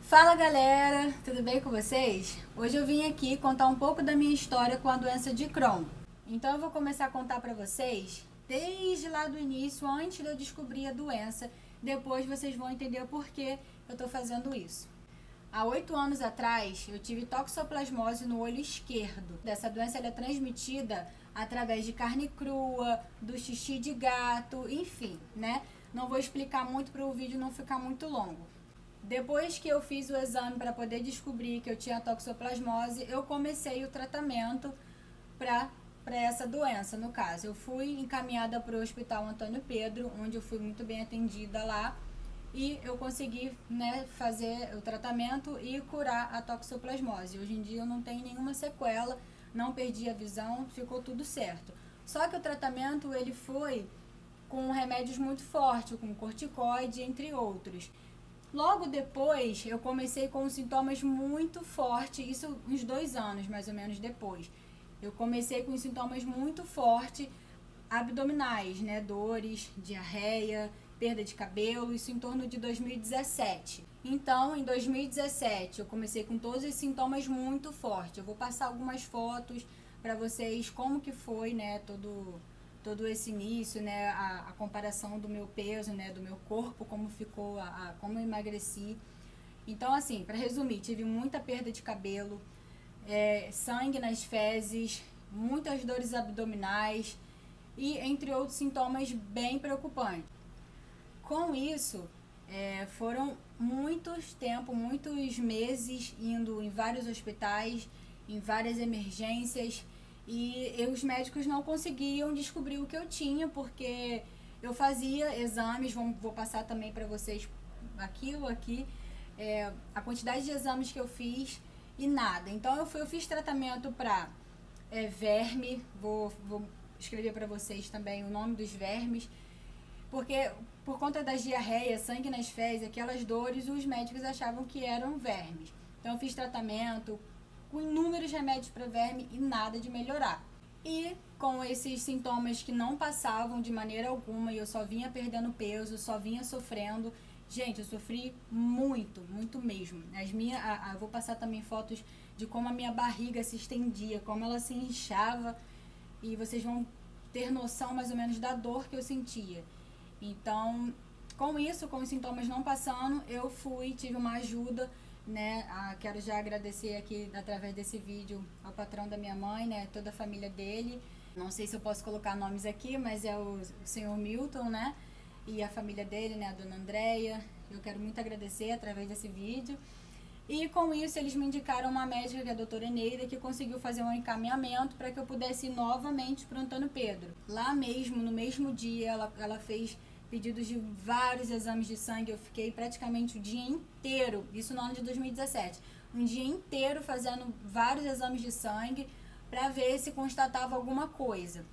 Fala galera, tudo bem com vocês? Hoje eu vim aqui contar um pouco da minha história com a doença de Crohn. Então eu vou começar a contar pra vocês desde lá do início, antes de eu descobrir a doença. Depois vocês vão entender o porquê eu tô fazendo isso. Há 8 anos atrás, eu tive toxoplasmose no olho esquerdo. Essa doença é transmitida através de carne crua, do xixi de gato, enfim, né? Não vou explicar muito para o vídeo não ficar muito longo. Depois que eu fiz o exame para poder descobrir que eu tinha toxoplasmose, eu comecei o tratamento para essa doença. No caso, eu fui encaminhada para o Hospital Antônio Pedro, onde eu fui muito bem atendida lá. E eu consegui, né, fazer o tratamento e curar a toxoplasmose. Hoje em dia eu não tenho nenhuma sequela, não perdi a visão, ficou tudo certo. Só que o tratamento ele foi com remédios muito fortes, com corticoide, entre outros. Logo depois eu comecei com sintomas muito fortes, isso uns 2 anos mais ou menos depois. Eu comecei com sintomas muito fortes, abdominais, né, dores, diarreia, perda de cabelo, isso em torno de 2017. Então, em 2017, eu comecei com todos esses sintomas muito fortes. Eu vou passar algumas fotos para vocês como que foi, né, todo esse início, né, a comparação do meu peso, né, do meu corpo, como ficou, como eu emagreci. Então, assim, para resumir, tive muita perda de cabelo, sangue nas fezes, muitas dores abdominais e entre outros sintomas bem preocupantes. Com isso, foram muitos meses indo em vários hospitais, em várias emergências, e os médicos não conseguiam descobrir o que eu tinha, porque eu fazia exames, vou passar também para vocês aqui, a quantidade de exames que eu fiz e nada. Então eu fiz tratamento para verme, vou escrever para vocês também o nome dos vermes, porque por conta das diarreias, sangue nas fezes, aquelas dores, os médicos achavam que eram vermes. Então eu fiz tratamento com inúmeros remédios para verme e nada de melhorar. E com esses sintomas que não passavam de maneira alguma, e eu só vinha perdendo peso, só vinha sofrendo. Gente, eu sofri muito mesmo. Eu vou passar também fotos de como a minha barriga se estendia, como ela se inchava, e vocês vão ter noção mais ou menos da dor que eu sentia. Então, com isso, com os sintomas não passando, eu tive uma ajuda, né? Quero já agradecer aqui através desse vídeo ao patrão da minha mãe, né? Toda a família dele. Não sei se eu posso colocar nomes aqui, mas é o senhor Milton, né? E a família dele, né? A dona Andréia. Eu quero muito agradecer através desse vídeo. E com isso eles me indicaram uma médica, que é a doutora Eneida, que conseguiu fazer um encaminhamento para que eu pudesse ir novamente para o Antônio Pedro. Lá mesmo, no mesmo dia, ela fez pedidos de vários exames de sangue. Eu fiquei praticamente o dia inteiro, isso no ano de 2017, um dia inteiro fazendo vários exames de sangue para ver se constatava alguma coisa.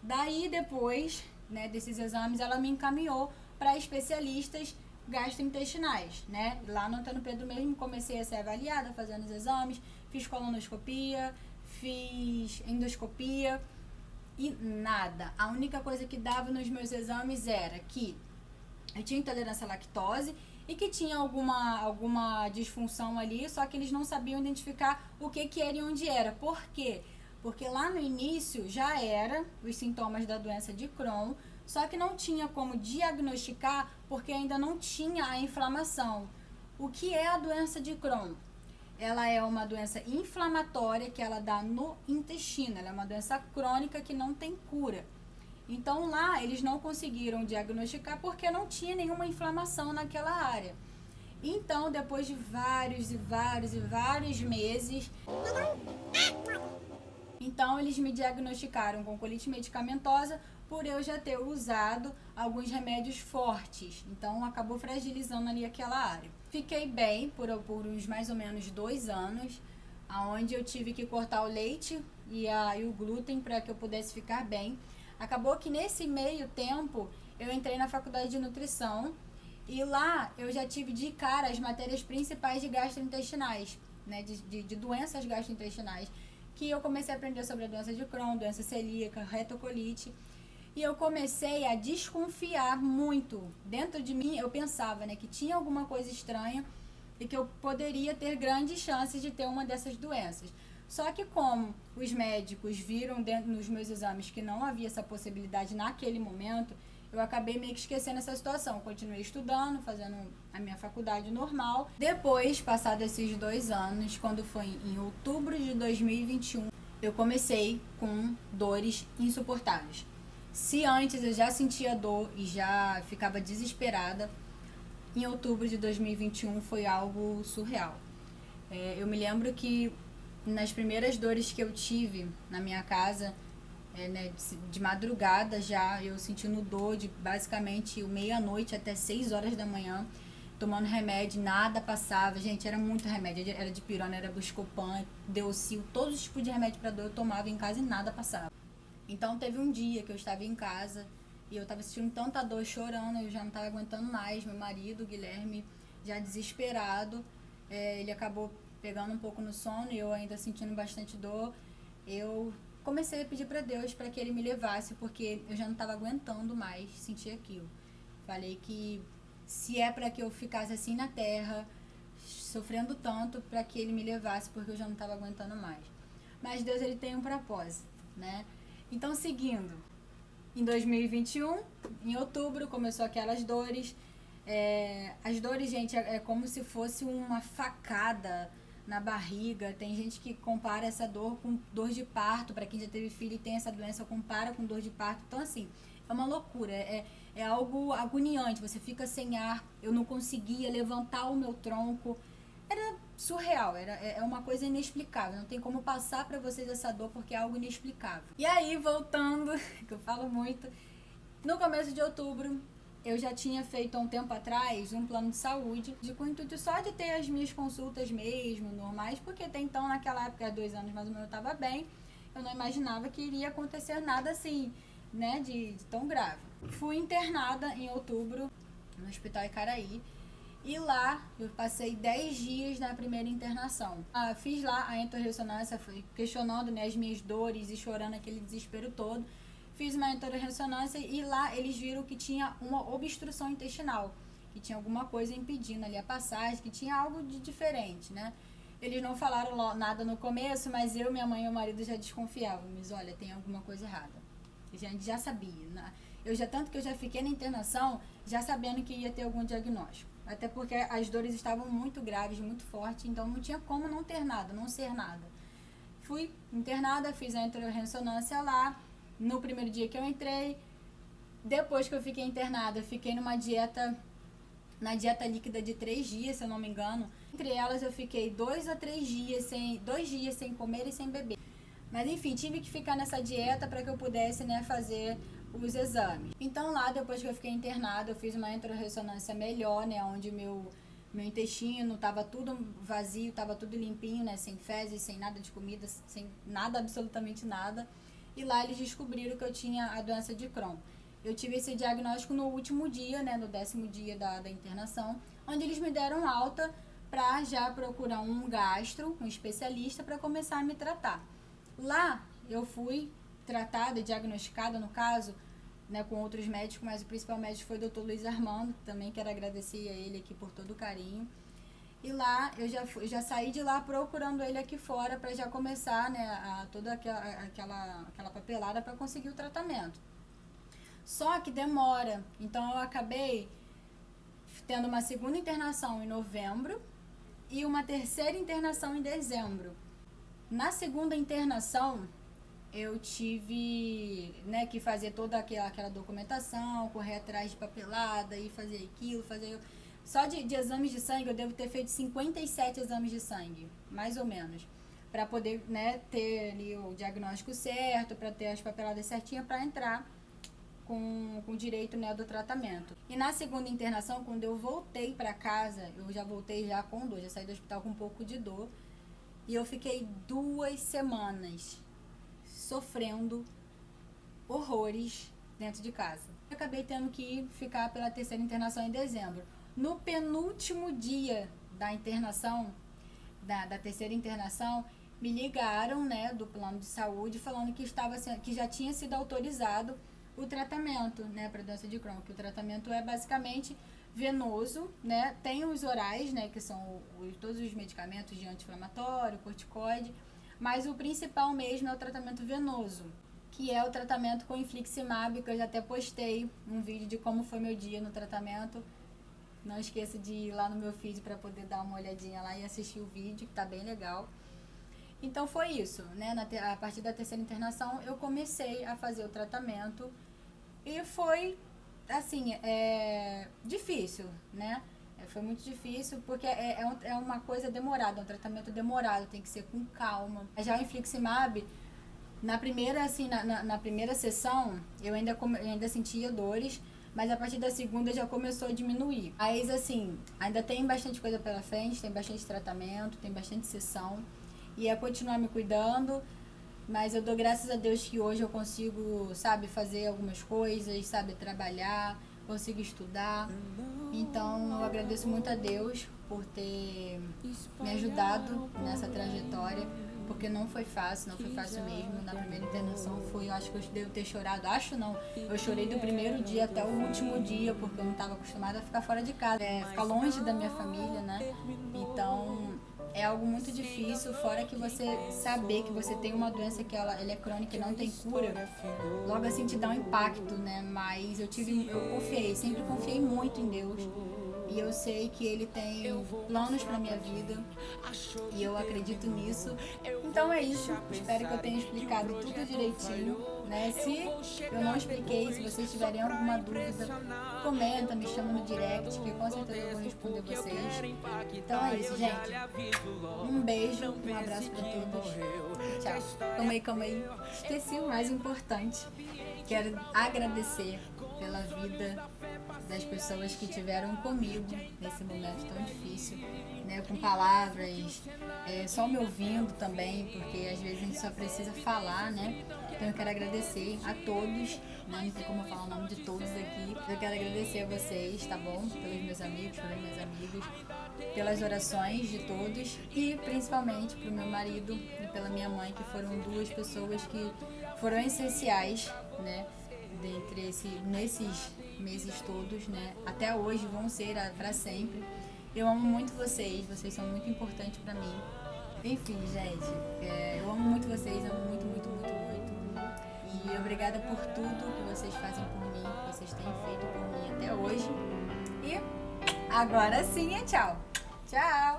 Daí depois, né, desses exames, ela me encaminhou para especialistas gastrointestinais, né? Lá no Antônio Pedro mesmo comecei a ser avaliada, fazendo os exames, fiz colonoscopia, fiz endoscopia e nada. A única coisa que dava nos meus exames era que eu tinha intolerância à lactose e que tinha alguma disfunção ali, só que eles não sabiam identificar o que era e onde era. Por quê? Porque lá no início já era os sintomas da doença de Crohn, só que não tinha como diagnosticar porque ainda não tinha a inflamação. O que é a doença de Crohn? Ela é uma doença inflamatória que ela dá no intestino, ela é uma doença crônica que não tem cura. Então lá eles não conseguiram diagnosticar porque não tinha nenhuma inflamação naquela área. Então depois de vários meses, então eles me diagnosticaram com colite medicamentosa por eu já ter usado alguns remédios fortes. Então acabou fragilizando ali aquela área. Fiquei bem por uns mais ou menos 2 anos, onde eu tive que cortar o leite e o glúten para que eu pudesse ficar bem. Acabou que nesse meio tempo eu entrei na faculdade de nutrição e lá eu já tive de cara as matérias principais de gastrointestinais, né, de doenças gastrointestinais, que eu comecei a aprender sobre a doença de Crohn, doença celíaca, retocolite. E eu comecei a desconfiar muito. Dentro de mim eu pensava, né, que tinha alguma coisa estranha, e que eu poderia ter grandes chances de ter uma dessas doenças. Só que como os médicos viram dentro nos meus exames que não havia essa possibilidade naquele momento, eu acabei meio que esquecendo essa situação. Continuei estudando, fazendo a minha faculdade normal. Depois, passados esses 2 anos, quando foi em outubro de 2021, eu comecei com dores insuportáveis. Se antes eu já sentia dor e já ficava desesperada, em outubro de 2021 foi algo surreal. Eu me lembro que nas primeiras dores que eu tive na minha casa, né, de madrugada já, eu sentindo dor de basicamente meia-noite até 6 horas da manhã, tomando remédio, nada passava. Gente, era muito remédio, era dipirona, era Buscopan, Deocil, todos os tipos de remédio para dor eu tomava em casa e nada passava. Então teve um dia que eu estava em casa e eu estava sentindo tanta dor, chorando, eu já não estava aguentando mais. Meu marido, Guilherme, já desesperado, ele acabou pegando um pouco no sono e eu ainda sentindo bastante dor. Eu comecei a pedir para Deus para que ele me levasse, porque eu já não estava aguentando mais sentir aquilo. Falei que se é para que eu ficasse assim na terra, sofrendo tanto, para que ele me levasse, porque eu já não estava aguentando mais. Mas Deus, ele tem um propósito, né? Então, seguindo, em 2021, em outubro, começou aquelas dores. As dores, gente, é como se fosse uma facada na barriga. Tem gente que compara essa dor com dor de parto. Para quem já teve filho e tem essa doença, compara com dor de parto. Então, assim, é uma loucura. É algo agoniante. Você fica sem ar. Eu não conseguia levantar o meu tronco. Era surreal, é uma coisa inexplicável. Não tem como passar pra vocês essa dor, porque é algo inexplicável. E aí, voltando, que eu falo muito, no começo de outubro, eu já tinha feito há um tempo atrás um plano de saúde, com o intuito só de ter as minhas consultas mesmo, normais, porque até então, naquela época, há 2 anos mais ou menos, eu estava bem. Eu não imaginava que iria acontecer nada assim, né, de tão grave. Fui internada em outubro no Hospital Icaraí. E lá eu passei 10 dias na primeira internação. Fiz lá a entorressonância, questionando, né, as minhas dores e chorando aquele desespero todo. Fiz uma entorressonância e lá eles viram que tinha uma obstrução intestinal, que tinha alguma coisa impedindo ali a passagem, que tinha algo de diferente, né? Eles não falaram nada no começo, mas eu, minha mãe e meu marido já desconfiavam. Mas olha, tem alguma coisa errada. A gente já sabia, né? Tanto que eu já fiquei na internação já sabendo que ia ter algum diagnóstico. Até porque as dores estavam muito graves, muito fortes, então não tinha como não ter nada, não ser nada. Fui internada, fiz a entorressonância lá, no primeiro dia que eu entrei. Depois que eu fiquei internada, eu fiquei na dieta líquida de 3 dias, se eu não me engano. Entre elas eu fiquei 2 a 3 dias, 2 dias sem comer e sem beber. Mas enfim, tive que ficar nessa dieta para que eu pudesse, né, fazer os exames. Então lá, depois que eu fiquei internada, eu fiz uma entorressonância melhor, né, onde meu intestino estava tudo vazio, estava tudo limpinho, né, sem fezes, sem nada de comida, sem nada, absolutamente nada. E lá eles descobriram que eu tinha a doença de Crohn. Eu tive esse diagnóstico no último dia, né, no 10º dia da internação, onde eles me deram alta para já procurar um gastro, um especialista, para começar a me tratar. Lá eu fui tratada, diagnosticada no caso, né, com outros médicos, mas o principal médico foi o Dr. Luiz Armando, também quero agradecer a ele aqui por todo o carinho. E lá eu já saí de lá procurando ele aqui fora para já começar, né, toda aquela papelada para conseguir o tratamento. Só que demora, então eu acabei tendo uma segunda internação em novembro e uma terceira internação em dezembro. Na segunda internação, eu tive, né, que fazer toda aquela documentação, correr atrás de papelada e fazer aquilo, Só de exames de sangue, eu devo ter feito 57 exames de sangue, mais ou menos, para poder, né, ter ali o diagnóstico certo, para ter as papeladas certinhas para entrar com direito, né, do tratamento. E na segunda internação, quando eu voltei para casa, eu já voltei já com dor, já saí do hospital com um pouco de dor. E eu fiquei 2 semanas sofrendo horrores dentro de casa. Eu acabei tendo que ficar pela terceira internação em dezembro. No penúltimo dia da internação, da terceira internação, me ligaram, né, do plano de saúde, falando que já tinha sido autorizado o tratamento, né, para doença de Crohn. Que o tratamento é basicamente venoso, né? Tem os orais, né, que são todos os medicamentos de anti-inflamatório, corticoide, mas o principal mesmo é o tratamento venoso, que é o tratamento com infliximab, que eu já até postei um vídeo de como foi meu dia no tratamento. Não esqueça de ir lá no meu feed para poder dar uma olhadinha lá e assistir o vídeo, que tá bem legal. Então foi isso, né? A partir da terceira internação eu comecei a fazer o tratamento e foi, assim, difícil, né? Foi muito difícil porque é uma coisa demorada, é um tratamento demorado, tem que ser com calma. Já o infliximab, na primeira, assim, na primeira sessão, eu ainda sentia dores, mas a partir da segunda já começou a diminuir. Mas, assim, ainda tem bastante coisa pela frente, tem bastante tratamento, tem bastante sessão. E é continuar me cuidando, mas eu dou graças a Deus que hoje eu consigo, sabe, fazer algumas coisas, sabe, trabalhar, consigo estudar. Então, eu agradeço muito a Deus por ter me ajudado nessa trajetória, porque não foi fácil mesmo. Na primeira internação eu acho que eu devo ter chorado, eu chorei do primeiro dia até o último dia, porque eu não estava acostumada a ficar fora de casa, ficar longe da minha família, né? Então, é algo muito difícil, fora que você saber que você tem uma doença que ela é crônica e não tem cura, logo assim te dá um impacto, né? Mas eu sempre confiei muito em Deus. E eu sei que Ele tem planos para minha vida e eu acredito nisso. Então é isso, espero que eu tenha explicado tudo direitinho, né? Se eu não expliquei, se vocês tiverem alguma dúvida, comenta, me chama no direct, que com certeza eu vou responder vocês. Então é isso, gente. Um beijo, um abraço para todos. Tchau. Calma aí. Esqueci o mais importante. Quero agradecer pela vida das pessoas que tiveram comigo nesse momento tão difícil, né, com palavras, só me ouvindo também, porque às vezes a gente só precisa falar, né? Então eu quero agradecer a todos, né? Não tem como eu falar o nome de todos aqui. Eu quero agradecer a vocês, tá bom? Pelos meus amigos, pelas minhas amigas, pelas orações de todos e principalmente pro meu marido e pela minha mãe, que foram duas pessoas que foram essenciais, né? Nesses meses todos, né? Até hoje vão ser para sempre. Eu amo muito vocês são muito importantes para mim. Enfim, gente, eu amo muito vocês, amo muito, muito, muito, muito. E obrigada por tudo que vocês fazem por mim, que vocês têm feito por mim até hoje. E agora sim é tchau. Tchau!